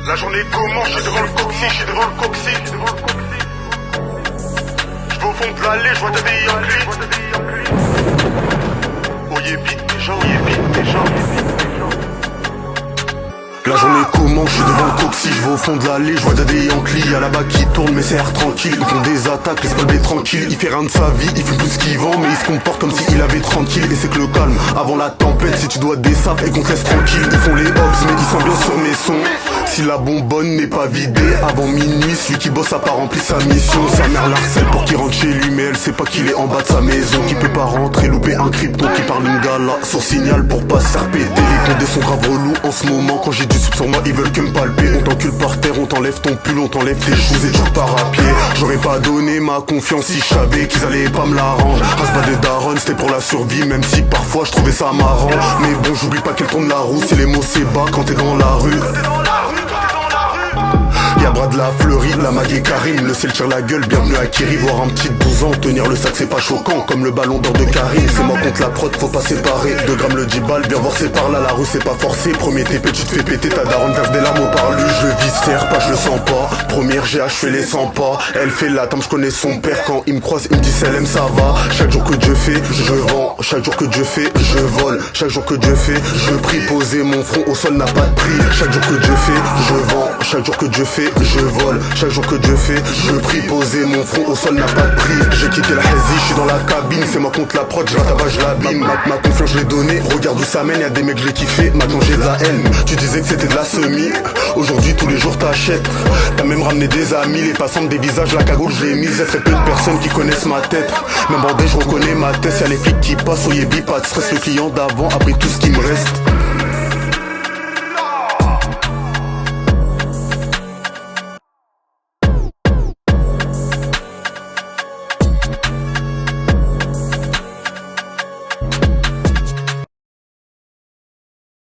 La journée commence, j'suis devant le coccyx, J'vais au fond de l'allée, j'vois des Yankees. Oh yeah, vite déjà. La journée commence, j'suis devant le coccyx, j'vais au fond de l'allée, j'vois des Yankees. Y'a là-bas qui tourne, mais c'est air tranquille. Ils font des attaques, laisse pas le tranquille. Il fait rien de sa vie, il fait plus ce qu'il vend, mais il se comporte comme s'il avait tranquille. Et c'est que le calme, avant la tempête, si tu dois des sapes et qu'on te laisse tranquille. Ils font les hops, mais ils sont bien sur mes sons. Si la bonbonne n'est pas vidée avant minuit, celui qui bosse a pas rempli sa mission. Sa mère l'harcèle pour qu'il rentre chez lui, mais elle sait pas qu'il est en bas de sa maison. Qui peut pas rentrer, louper un crypto, qui parle une gala sur signal pour pas se faire péter. Les condés sont grave relous en ce moment. Quand j'ai du sub sur moi, ils veulent que me palper. On t'encule par terre, on t'enlève ton pull, on t'enlève tes choses et tu pars à pied. J'aurais pas donné ma confiance si je savais qu'ils allaient pas me la rendre. Rase de daron, c'était pour la survie, même si parfois je trouvais ça marrant. Mais bon, j'oublie pas qu'elle tourne la roue, si les mots c'est bas quand t'es dans la rue. Y'a bras de la fleurie, la mag et Karim. Le ciel tire la gueule, bienvenue à Kiri. Voir un petit 12 ans tenir le sac c'est pas choquant. Comme le ballon d'or de Karim. C'est moi contre la prod, faut pas séparer. 2 grammes le 10 balles, viens voir c'est par là. La rue c'est pas forcé, premier TP tu te fais péter. Ta daronne verse des larmes au parlu. Je le viscère, pas je le sens pas. Première GH fais les 100 pas. Elle fait la table, je connais son père. Quand il me croise, il me dit Salem ça va. Chaque jour que Dieu fait, je vends. Chaque jour que Dieu fait, je vole. Chaque jour que Dieu fait, je prie. Poser mon front au sol n'a pas de prix. Chaque jour que Dieu fait, je vends. Chaque jour que Dieu fait, je vole. Chaque jour que Dieu fait, je prie. Poser mon front au sol n'a pas de prix. J'ai quitté la hazy, je suis dans la cabine. C'est moi contre la prod, je la tabac, je l'abîme. Ma confiance je l'ai donnée, regarde où ça mène. Y'a des mecs je l'ai kiffé, maintenant j'ai de la haine. Tu disais que c'était de la semi, aujourd'hui tous les jours t'achètes. T'as même ramené des amis, les passants des visages, la cagoule je l'ai mise. Y'a très peu de personnes qui connaissent ma tête. Même bandé je reconnais ma tête. Y'a les flics qui passent au Yébi, pas de stress. Le client d'avant a pris tout ce qui me reste.